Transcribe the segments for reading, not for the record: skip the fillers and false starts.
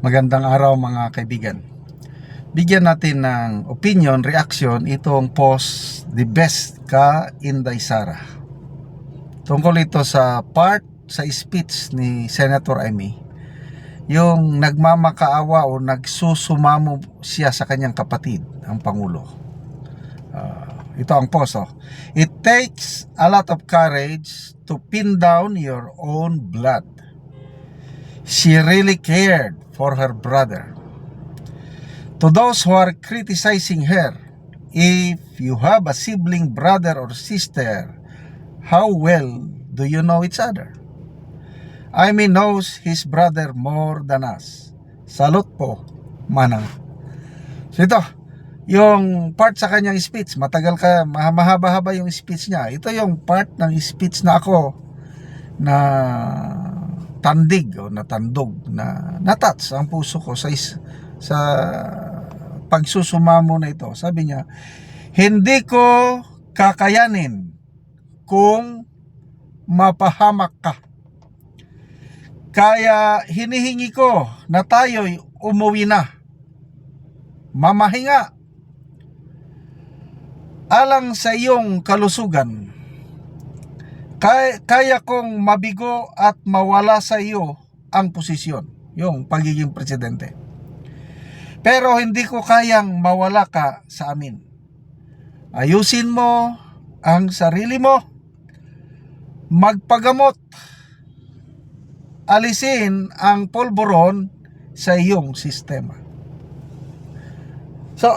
Magandang araw mga kaibigan. Bigyan natin ng opinion, reaction itong post The Best Ka Inday Sara. Tungkol ito sa part sa speech ni Senator Amy, yung nagmamakaawa o nagsusumamo siya sa kanyang kapatid, ang Pangulo. Ito ang post. It takes a lot of courage to pin down your own blood. She really cared for her brother. To those who are criticizing her, if you have a sibling brother or sister, how well do you know each other? Amy knows his brother more than us. Salute po, Manang. So ito, yung part sa kanyang speech, mahaba-haba yung speech niya. Ito yung part ng speech na ako na tandig o natandog, na natouch ang puso ko sa pagsusumamo na ito. Sabi niya, hindi ko kakayanin kung mapahamak ka. Kaya hinihingi ko na tayo'y umuwi na. Mamahinga. Alang sa iyong kalusugan, kaya kong mabigo at mawala sa iyo ang posisyon, yung pagiging presidente. Pero hindi ko kayang mawala ka sa amin. Ayusin mo ang sarili mo, magpagamot, alisin ang polvoron sa iyong sistema. So,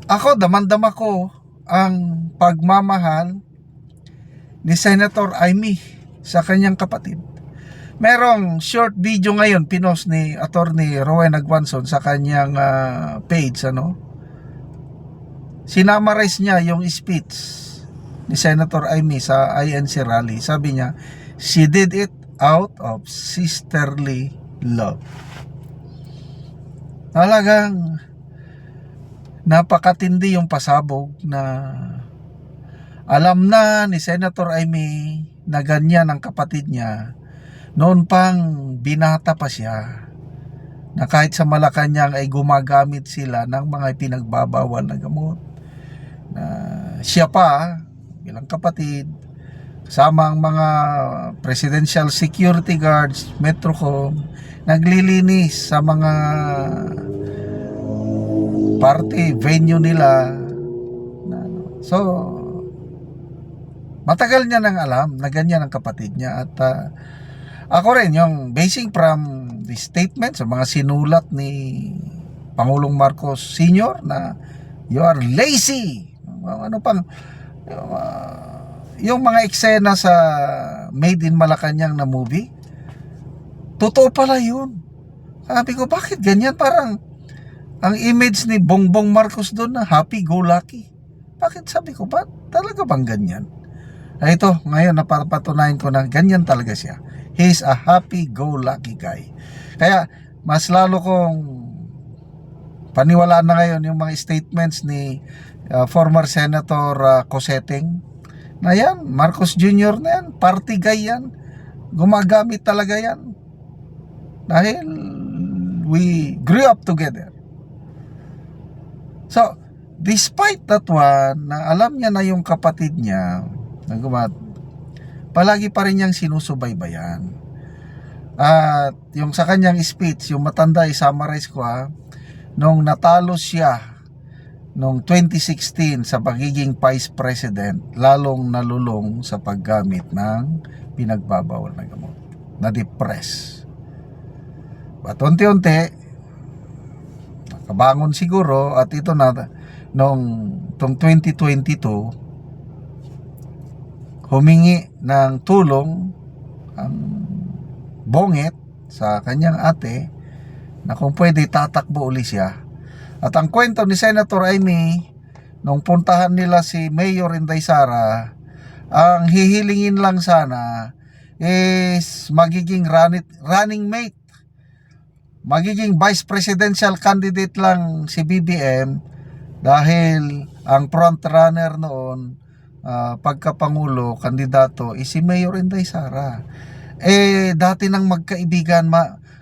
ako damandama ko ang pagmamahal ni Senator Amy sa kanyang kapatid. Merong short video ngayon pinost ni Attorney Rowena Guanzon sa kanyang page, sinamarize niya yung speech ni Senator Amy sa INC rally. Sabi niya, she did it out of sisterly love. Talagang napakatindi yung pasabog na alam na ni Senator Amy na ganyan ang kapatid niya noon pang binata pa siya, na kahit sa Malacanang ay gumagamit sila ng mga pinagbabawal na gamot, na siya pa bilang kapatid kasama ang mga presidential security guards, Metrocom, naglilinis sa mga party venue nila. So matagal niya nang alam na ganyan ang kapatid niya. At ako rin, yung basing from the statement sa mga sinulat ni Pangulong Marcos Sr. na you are lazy, ano pang yung mga eksena sa Made in Malacanang na movie, totoo pala yun. Sabi ko, bakit ganyan? Parang ang image ni Bongbong Marcos doon na happy-go-lucky. Bakit? Sabi ko, ba talaga bang ganyan? Ay ito, ngayon napapatunayan ko na ganyan talaga siya. He's a happy-go-lucky guy. Kaya mas lalo kong paniwalaan na ngayon yung mga statements ni former Senator Coseteng, na yan, Marcos Jr. na yan, party guy yan, gumagamit talaga yan. Dahil we grew up together. So, despite that one, na alam niya na yung kapatid niya, palagi pa rin niyang sinusubaybayan. At yung sa kanyang speech, yung matanda, i-summarize ko nung natalo siya noong 2016 sa pagiging vice president, lalong nalulong sa paggamit ng pinagbabawal na gamot, na-depress. At unti-unti nakabangon siguro, at ito na noong 2022 humingi ng tulong ang Bonget sa kanyang ate na kung pwede tatakbo uli siya. At ang kwento ni Senator Amy, nung puntahan nila si Mayor Inday Sara, ang hihilingin lang sana is magiging running mate, magiging vice presidential candidate lang si BBM, dahil ang front runner noon pagkapangulo, kandidato, si Mayor Inday Sara. Dati nang magkaibigan,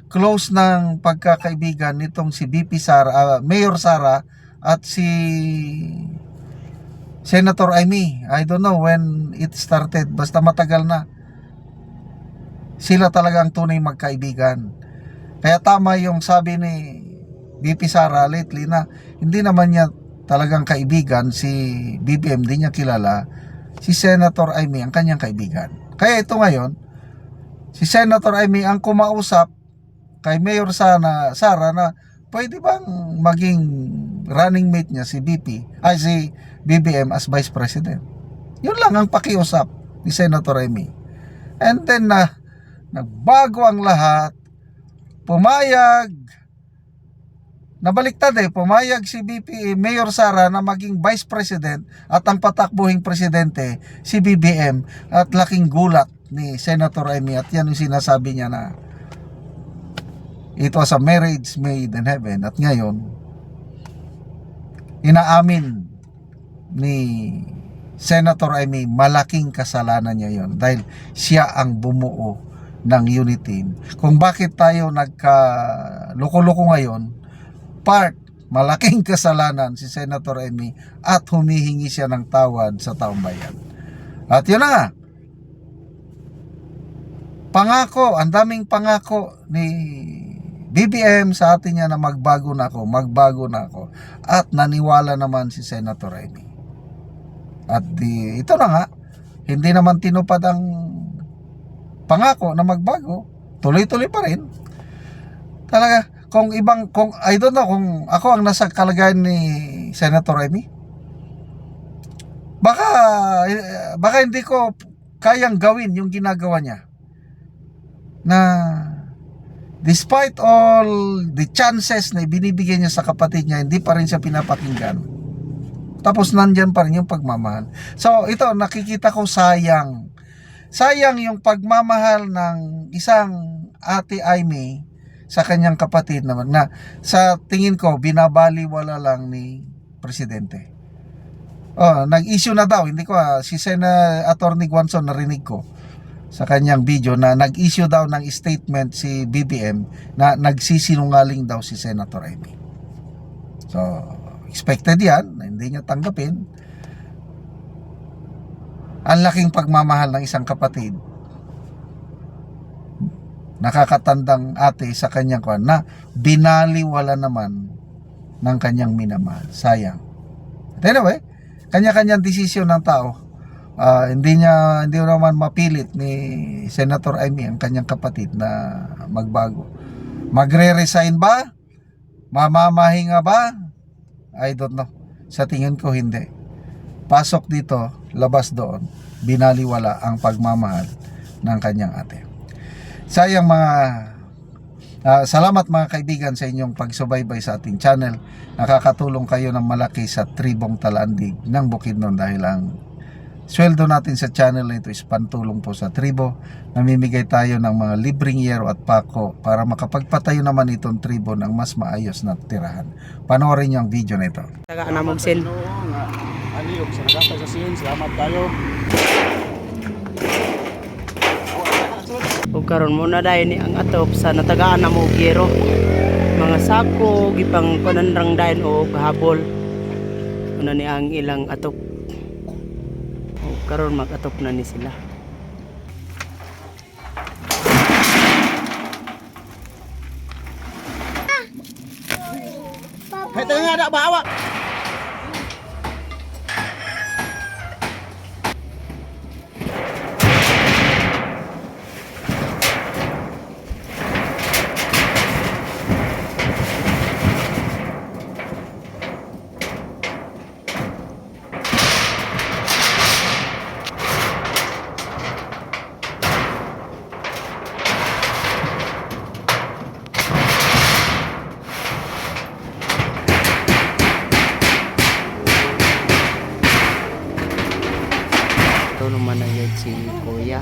close ng pagkakaibigan nitong si BP Sara, Mayor Sara at si Senator Amy. I don't know when it started, basta matagal na. Sila talaga ang tunay magkaibigan. Kaya tama yung sabi ni BP Sara lately na hindi naman niya talagang kaibigan si BBM, di niya kilala si Senator Amy ang kanyang kaibigan. Kaya ito ngayon, si Senator Amy ang kumausap kay Mayor Sara na pwede bang maging running mate niya si si BBM as Vice President. Yun lang ang pakiusap ni Senator Amy. And then nagbago ang lahat, pumayag, nabaliktad pumayag si Mayor Sara na maging Vice President at ang patakbuhing presidente si BBM, at laking gulat ni Senator Amy, at yan yung sinasabi niya na it was a marriage made in heaven. At ngayon inaamin ni Senator Amy malaking kasalanan niya yon dahil siya ang bumuo ng unity team. Kung bakit tayo nagka-loko-loko ngayon, malaking kasalanan si Senator Amy at humihingi siya ng tawad sa taong bayan. At yun na nga, pangako, ang daming pangako ni BBM sa atin niya na magbago na ako, at naniwala naman si Senator Amy. At ito na nga, hindi naman tinupad ang pangako na magbago, tuloy-tuloy pa rin. Talaga, kung I don't know kung ako ang nasa kalagayan ni Senator Amy, baka hindi ko kayang gawin yung ginagawa niya, na despite all the chances na binibigyan niya sa kapatid niya, hindi pa rin siya pinapakinggan. Tapos nandyan pa rin yung pagmamahal. So ito, nakikita ko sayang yung pagmamahal ng isang Ate Amy sa kanyang kapatid naman, na sa tingin ko binabaliwala lang ni Presidente. Nag-issue na daw, hindi ko si Attorney Guanzon, narinig ko sa kanyang video na nag-issue daw ng statement si BBM na nagsisinungaling daw si Senator Amy. So expected yan, hindi niya tanggapin. Ang laking pagmamahal ng isang kapatid, nakakatandang ate sa kanyang na binaliwala naman ng kanyang minamahal. Sayang. But anyway, kanya-kanyang desisyon ng tao. Hindi naman mapilit ni Senator Amy ang kanyang kapatid na magbago. Magre-resign ba? Mamamahinga ba? I don't know. Sa tingin ko hindi. Pasok dito, labas doon, binaliwala ang pagmamahal ng kanyang ate. Sayang salamat mga kaibigan sa inyong pagsubaybay sa ating channel. Nakakatulong kayo ng malaki sa tribong Talandig ng Bukidnon, dahil ang sweldo natin sa channel na ito is pantulong po sa tribo. Namimigay tayo ng mga libreng yero at pako para makapagpatayo naman itong tribo ng mas maayos na tirahan. Panoorin niyo ang video na ito. Taga na magsin. Aliyog sa nagatay sa sin, salamat kayo. Ug karon muna dahil ni ang atop sa natagaan na mo giro. Mga sako gipang pananrang dahil o kahabol. Ano ni ang ilang atop. Karon mag-atop na ni sila. Hay tengah ada bawa. Ito naman na si Kuya.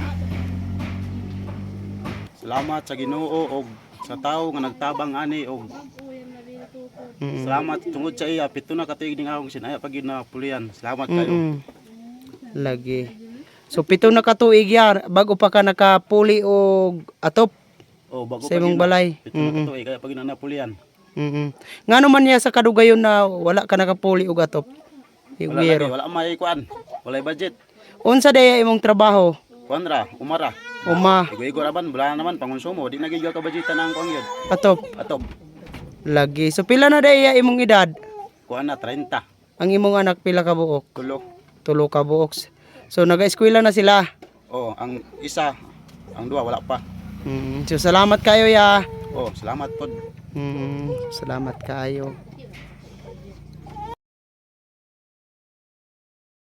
Salamat sa Ginoo og sa tawo nga nagtabang ani og salamat tungod sa iya pito na katuig ning akong sinaya pag na pulian. Salamat kayo. Lagi. So pito na katuig ya bago pa ka nakapuli og atop. Oh, bago Sa imong balay. Ito na katuig kaya pag napulian. Ngano man niya sa kadugayon na wala ka nakapuli og atop? Wala lagi, Biyero. wala may kuan. Wala budget. Unsa daya imong trabaho? Kuan ra, umara. Uma, Igo-igo raban, wala naman pangonsumo, di nagigaw ka budgetan ang kuan gyud. atop. Atob. Lagi. So pila na daya imong edad? Kuan na 30. Ang imong anak pila ka buok? Kulo. Tulo ka buok. So naga-eskwela na sila. Oh, ang isa, ang duwa wala pa. So salamat kayo ya. Oh, salamat pod. Salamat kayo.